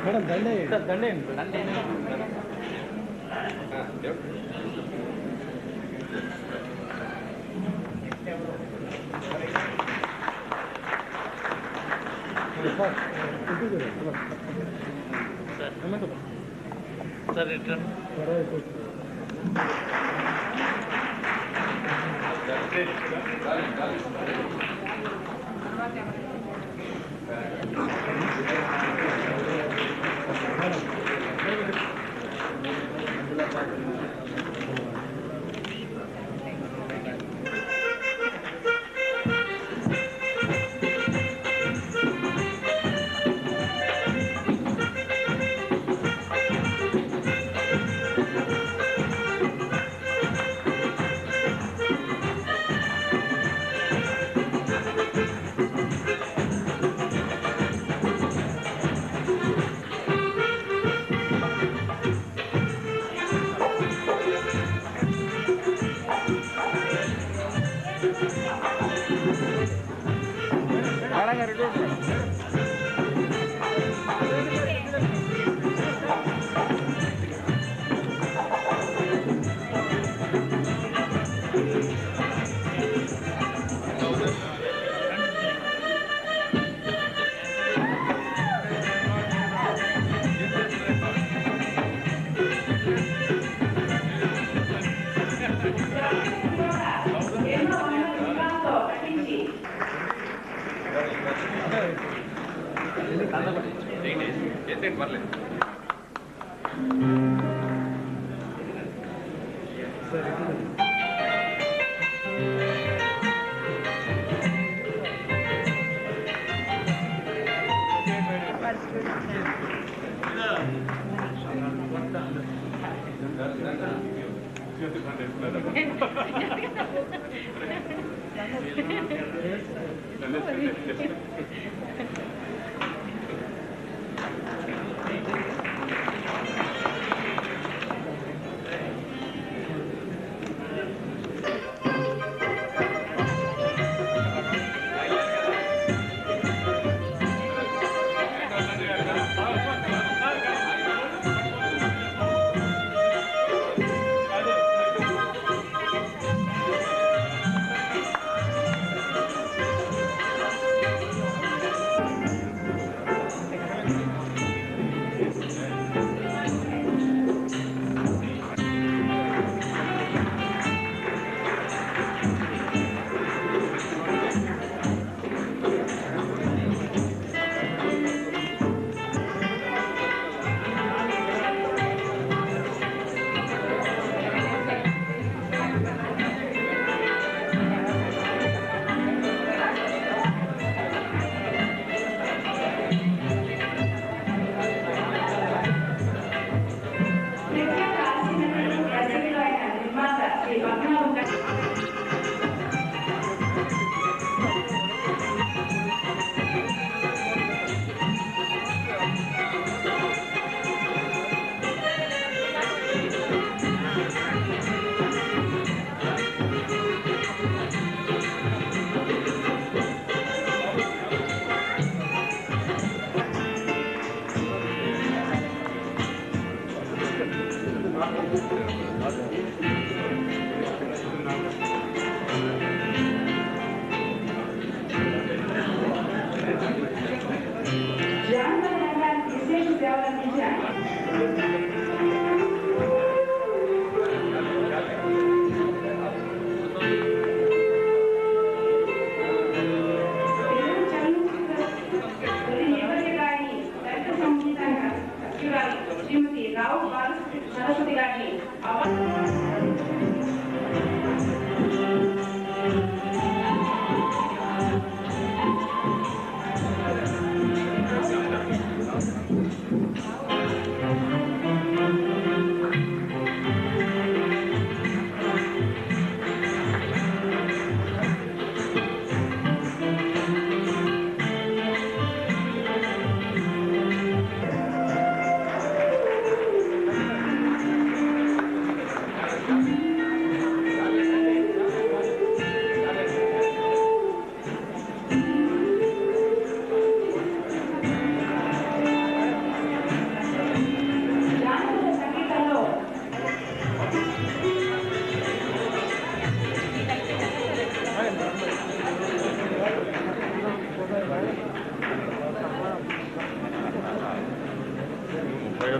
S7: మేడం దండే సార్ రిటర్న్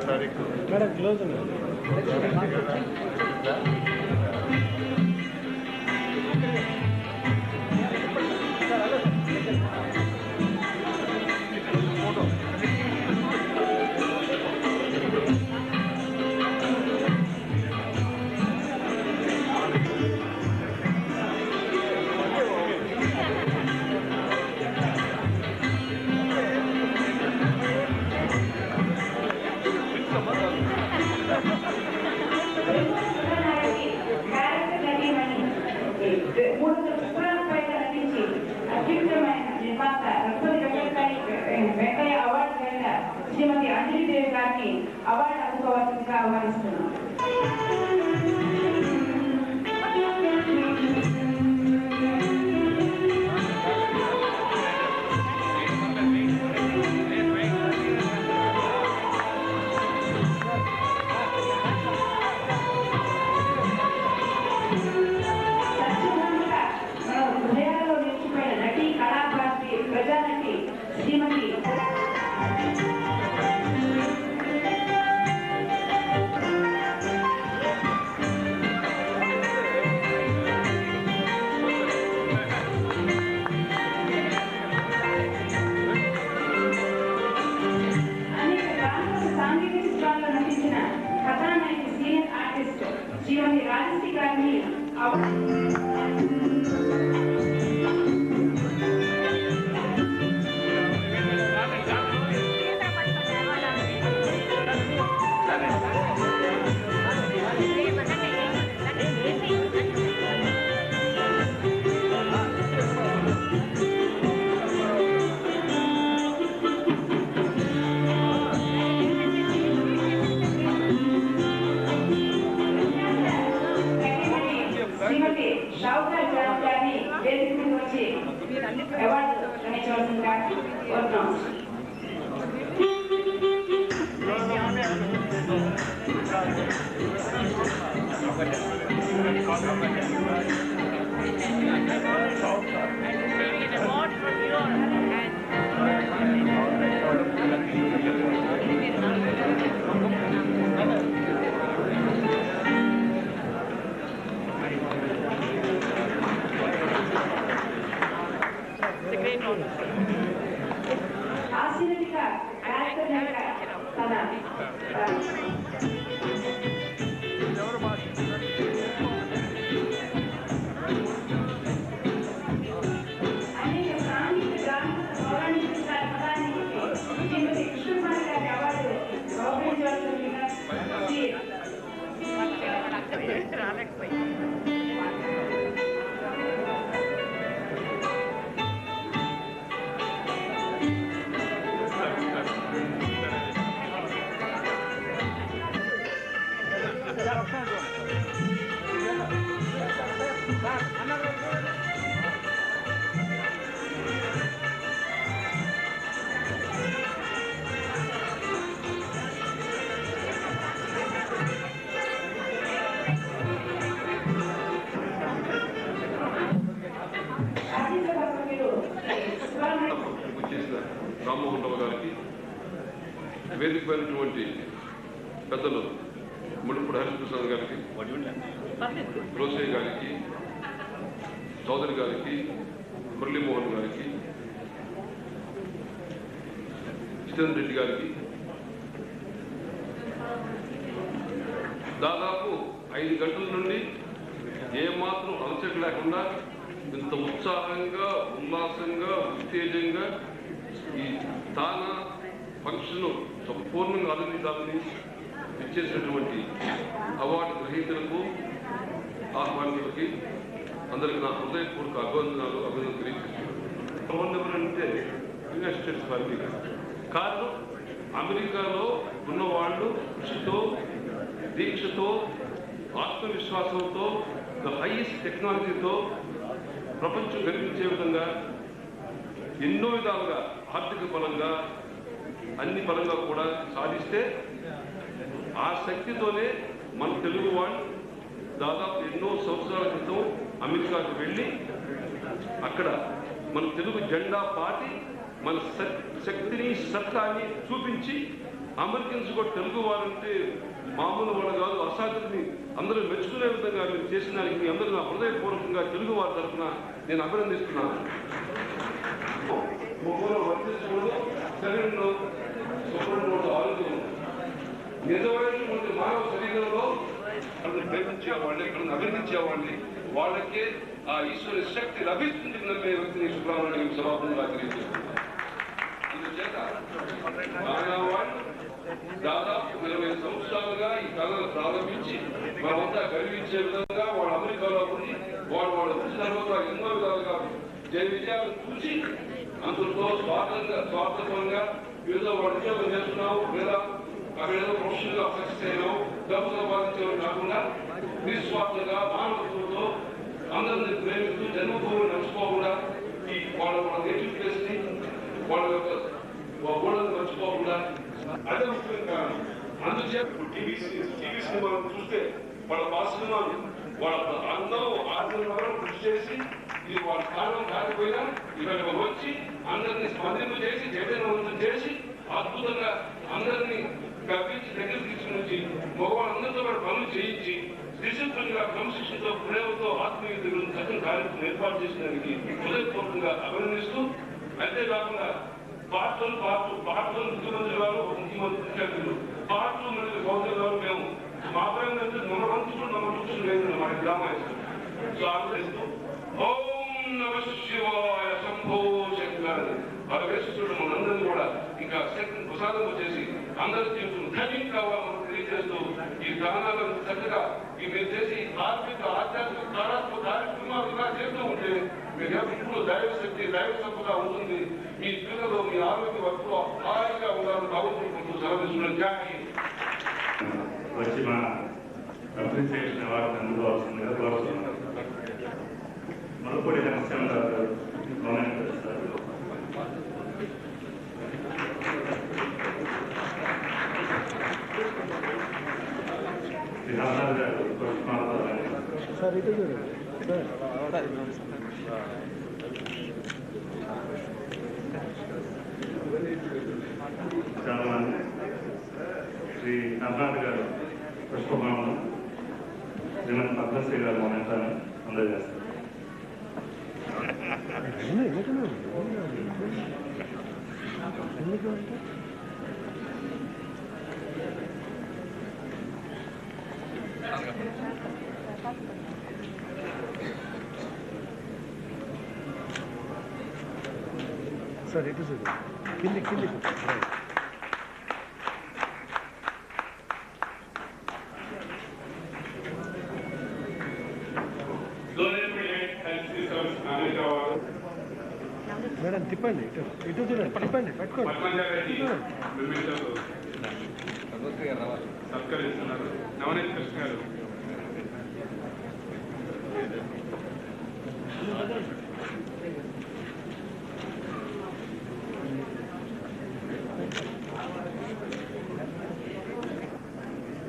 S11: తారీఖు
S12: శ్రీమతి అంజలిదేవి గారిని అవార్డు అందుకోవాల్సిందిగా ఆహ్వానిస్తున్నాం. హృదయాల్లో నిలిచిపోయిన నటి కళాభారతి ప్రజానటి శ్రీమతి శ్రీమతి రాజశ్రీ గారిని శ్రీమతి షావుకార్ జాన్ గారిని వేదిక మీద వచ్చి అవార్డు గ్రహించవలసిందిగా కోరుతున్నాం. ఆశీర్వదిక తన అనేక సాంఘిక గ్రామీణ పౌరాణిక పదానికి శ్రీమతి కృష్ణకుమారి గారి అవార్డు గౌరవించవలసిందిగా
S13: రామ్మోహన్ రావు గారికి, వేదికమైనటువంటి పెద్దలు ముడుపుడు హరిప్రసాద్ గారికి, రోసయ్య గారికి, చౌదరి గారికి, మురళీమోహన్ గారికి, కిషన్ రెడ్డి గారికి, దాదాపు 5 గంటల నుండి ఏమాత్రం అలసట లేకుండా ఇంత ఉత్సాహంగా, ఉల్లాసంగా, ఉత్తేజంగా ఈ తాన ఫంక్షన్ సంపూర్ణంగా ఆనందించాలని ఇచ్చేసినటువంటి అవార్డు గ్రహీతలకు, ఆహ్వానితులకి అందరికీ నా హృదయపూర్వక అభినందనలు తెలియజేస్తున్నాను. అంటే యునైటెడ్ స్టేట్స్ అమెరికా కారణం, అమెరికాలో ఉన్నవాళ్ళు కృషితో, దీక్షతో, ఆత్మవిశ్వాసంతో, ద హైయెస్ట్ టెక్నాలజీతో ప్రపంచం కనిపించే విధంగా ఎన్నో విధాలుగా ఆర్థిక పరంగా అన్ని పరంగా కూడా సాధిస్తే ఆ శక్తితోనే మన తెలుగు వాళ్ళు దాదాపు ఎన్నో సంవత్సరాల క్రితం అమెరికాకు వెళ్ళి అక్కడ మన తెలుగు జెండా పాతి మన శక్తిని, సత్తాన్ని చూపించి అమెరికన్స్ కూడా తెలుగు వారంటే మామూలు వాళ్ళు కాదు, అసాధ్యుని అందరూ మెచ్చుకునే విధంగా మీరు చేసిన దానికి మీ అందరూ నా హృదయపూర్వకంగా తెలుగు వారి తరఫున నేను అభినందిస్తున్నాను. ముగ్గురు వర్తించకూడదు, శరీరంలో శుభ్రంలో ఆరోగ్యం నిజమైనటువంటి మానవ శరీరంలో అక్కడ ప్రేమించేవాళ్ళని, ఇక్కడ అభినందించేవాళ్ళని, వాళ్ళకే ఆ ఈశ్వర శక్తి లభిస్తుంది నమ్మే వ్యక్తిని సుబ్రహ్మణ్యం సభాపంగా తెలియజేస్తుంది. అందుచేత ఆయన వాళ్ళు దాదాపు 20 సంవత్సరాలుగా ఈ కళను ప్రారంభించి మనమంతా గర్వించే విధంగా వాళ్ళు అమెరికాలో ఉండి వాళ్ళ వృత్తి తర్వాత ఎన్నో విధాలుగా జయ విజయాలు చూసి అందులో స్వార్థంగా ఏదో వాళ్ళు ఉద్యోగం చేస్తున్నావు లేదా అక్కడ ఏదో ప్రొఫెషనల్ గా సక్సెస్ అయినావు, డబ్బు సంపాదించేవారు కాకుండా నిస్వార్థంగా మానవత్వంతో అందరినీ ప్రేమిస్తూ జన్మభూమిని నడుచుకోకుండా ఈ వాళ్ళ నేటివ్ ప్లేస్ ని వాళ్ళ యొక్క గోడను మర్చిపోకుండా అదే ముఖ్యం కారణం. అందుచేత టీవీ సినిమాలు చూస్తే వాళ్ళ పాత సినిమాలు వాళ్ళ అందరూ 6 వరకు కృషి చేసి ఇది వాళ్ళ కారణం కాకపోయినా ఇక్కడ వచ్చి అందరినీ స్పందింపు చేసి చైతన్యవంతం చేసి అద్భుతంగా అందరినీ కప్పించి దగ్గర తీసుకుని మగవాళ్ళందరితో కూడా పనులు చేయించి డిసిప్లిన్ గా క్రమశిక్షణతో ప్రేమతో ఆత్మీయతలు చక్కని కార్యక్రమం ఏర్పాటు చేసినందుకు హృదయపూర్వకంగా అభినందిస్తూ, అంతేకాకుండా పార్టీలు ముఖ్యమంత్రి గారు ముఖ్యమంత్రి ముఖ్యమంత్రులు పార్టీలు మరియు గౌతమ్ గారు మేము మా ప్రయాణం మన చూసిన లేదు మన గ్రామాయణ సో ఆలోచిస్తూ ఓం నమ శివాయ శంభో శంకర్ భగవేశ్వరుడు మనందరినీ కూడా ఇంకా శక్తిని ప్రసాదం చేసి అందరి జీవితం ధన్యం కావాలని తెలియజేస్తూ ఈ దానాలను చక్కగా మీరు చేసి ఆర్థిక ఆధ్యాత్మిక తారాత్మక కార్యక్రమాలు ఇలా చేస్తూ ఉంటే మీరు ఎప్పుడు దైవ శక్తి దైవ సంపద ఉంటుంది. మీ పిల్లలు మీ ఆరోగ్య వర్గంలో హాయిగా ఉండాలని బాగుంటుకుంటూ సెలవిస్తున్నాను.
S14: వచ్చి మన అప్రిసియేషన్ అవార్డు అందుకోవాల్సిందిగా కోరుతున్నాను. మరొకటి నమస్కారం గారు
S15: సార్ ఇటు చూడండి
S14: చాలా మంది శ్రీ కర్ణాటక గారు పుష్పమాలను శ్రీమతి పద్మశ్రీ గారు మొమెంటాన్ని అందజేస్తారు.
S15: సార్ ఇటు చూడండి కింది మేడం తిప్పండి ఇటు చూడండి తిప్పండి పట్టుకోండి
S4: సత్కరిస్తున్నారు. నవనీత్ కృష్ణ గారు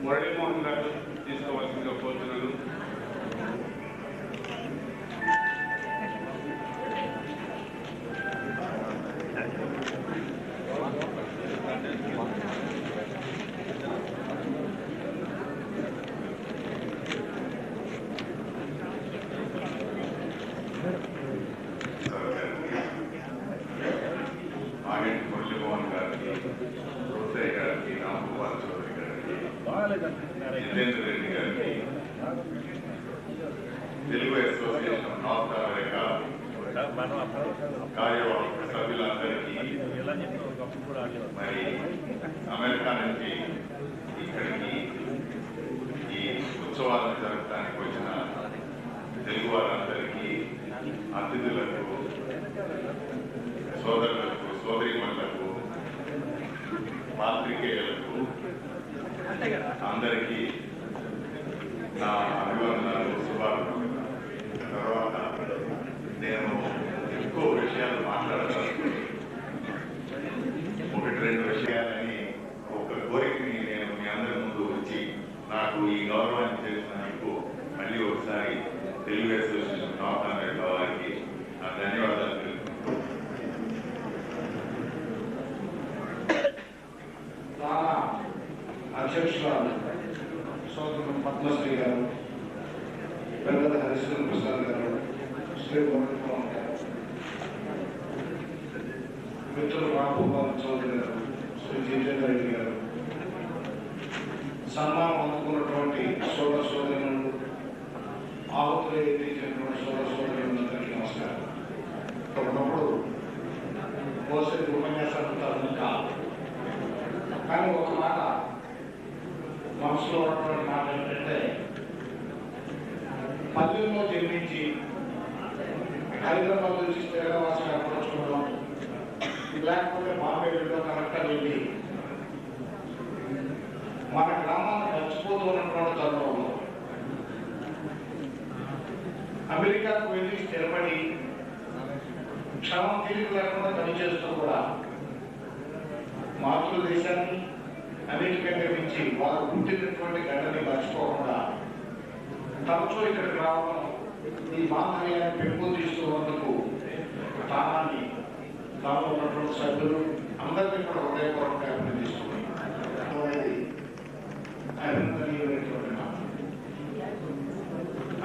S4: మురళీమోహన్ గారు తీసుకోవాల్సిందిగా కోరుతున్నాను.
S11: మురళీమోహన్ గారికి, రోసయ్య గారికి, రామగోపాల్ చౌదరి గారికి, జితేంద్ర రెడ్డి గారికి, తెలుగు అసోసియేషన్ నార్త్ అమెరికా కార్యవర్గ సభ్యులందరికీ, మరి అమెరికా నుంచి ఇక్కడికి ఈ ఉత్సవాలను జరపడానికి వచ్చిన తెలుగు వారందరికీ, అతిథులకు, సోదరులకు, సోదరీమణులకు, పాత్రికేయులకు అందరికీ నా అభివందనాలు, శుభాకాంక్షలు. తర్వాత నేను ఎక్కువ విషయాలు మాట్లాడతాను. 1-2 విషయాలని ఒక కోరికని నేను మీ అందరి ముందు వచ్చి నాకు ఈ గౌరవాన్ని చేసినందుకు మళ్ళీ ఒకసారి తెలుగు అసోసియేషన్ నార్త్ అమెరికా వారికి నా ధన్యవాదాలు తెలుపుతున్నాను.
S16: అధ్యక్షురాలు సోదరుడు పద్మశ్రీ గారు, వెల్లద హరిశ్వర ప్రసాద్ గారు, శ్రీ గోవిందరావు గారు, మిత్రులు రాఘోపాల్ చౌదరి గారు, శ్రీ జితేంద్ర రెడ్డి గారు, సన్మానం అందుకున్నటువంటి సోదర సోదరులు, ఆహుతులు ఎదిరించినటువంటి సోదర సోదరులందరికీ నమస్కారం. ఒకప్పుడు భవిష్యత్తు ఉపన్యాసాలు కాదు, కానీ ఒక మాట మనసులో ఉన్నటువంటి మాట ఏంటంటే, పల్లెల్లో జన్మించి హైదరాబాద్ నుంచి స్థిరవాసం ఏర్పరచుకోవడం, లేకపోతే బాంబే వెళ్ళడం, కరెక్ట్గా వెళ్ళి మన గ్రామాన్ని మర్చిపోతూ ఉన్నటువంటి తరుణంలో అమెరికాకు వెళ్ళి స్థిరపడి క్షణం తిరిగి లేకుండా పనిచేస్తూ కూడా మాతృదేశాన్ని అన్నిటికంటే మించి వారు పుట్టినటువంటి గడ్డని మర్చిపోకుండా తరచూ ఇక్కడికి రావడం, ఈ బాంధవ్యాన్ని పెంపొందిస్తున్నందుకు స్థానాన్ని దానిలో ఉన్నటువంటి సభ్యులు అందరినీ కూడా హృదయపూర్వకంగా అభినందిస్తున్నాను. అభినందనీయమైనటువంటి మాట.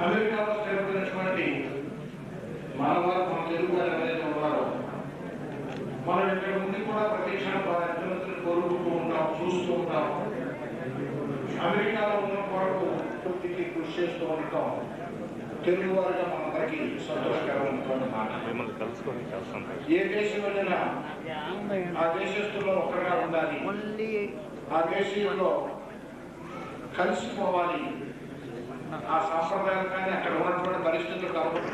S16: అమెరికాలో స్థిరపడినటువంటి మనవారు, మన తెలుగు వారు ఎవరైతే ఉన్నారో, మనం ఇక్కడ ముందు కూడా ప్రతి క్షణం వారి అభ్యర్థులను కోరుకుంటూ ఉంటాం, చూస్తూ ఉంటాం. అమెరికాలో ఉన్న కొరకు పూర్తికి కృషి చేస్తూ ఉండటం తెలుగు వారిగా మనందరికీ సంతోషకరమైనటువంటి మాట. ఏ దేశం వెళ్ళినా ఆ దేశస్తుల్లో ఒకరిగా ఉండాలి, ఆ దేశంలో కలిసిపోవాలి. ఆ సాంప్రదాయాలు కానీ అక్కడ ఉన్నటువంటి పరిస్థితులు కాబట్టి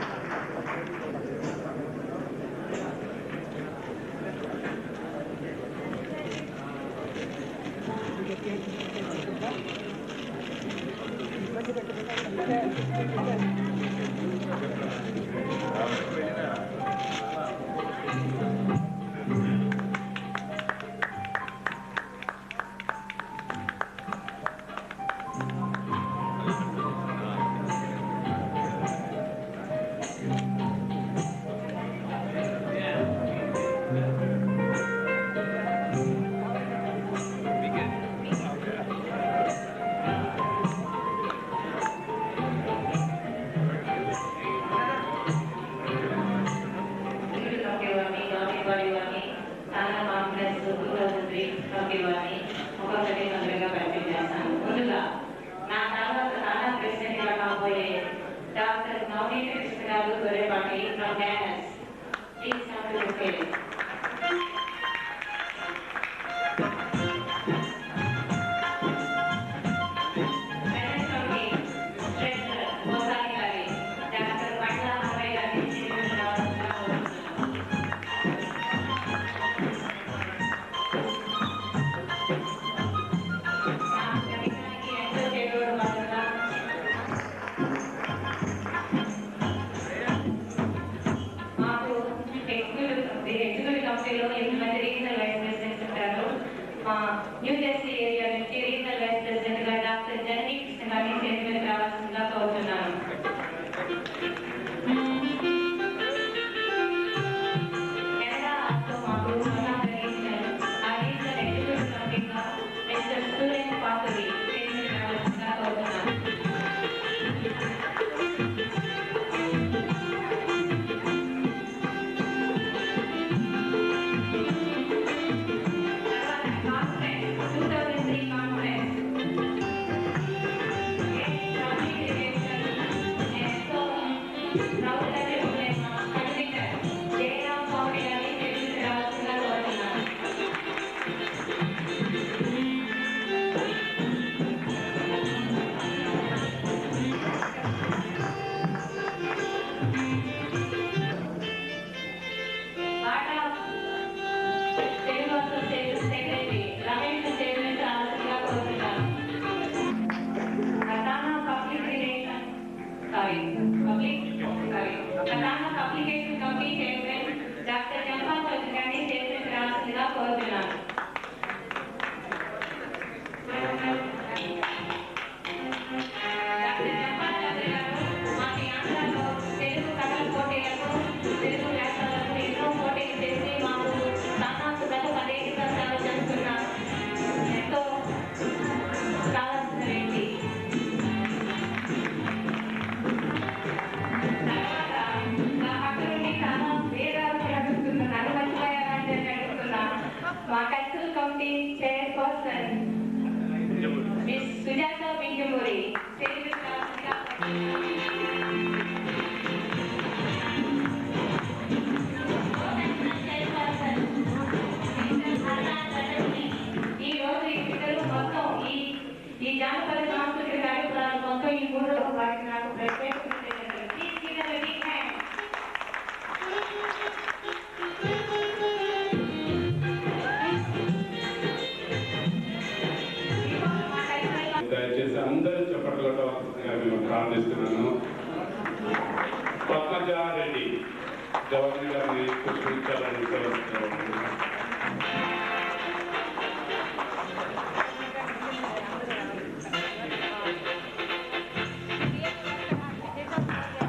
S12: వారికి నాకు ప్రత్యేకమైన
S2: దయచేసి అందరూ చెప్పట్లతో మేము ప్రార్థిస్తున్నాను. పద్మజారెడ్డి గవర్నర్ గారిని పుష్పించాలని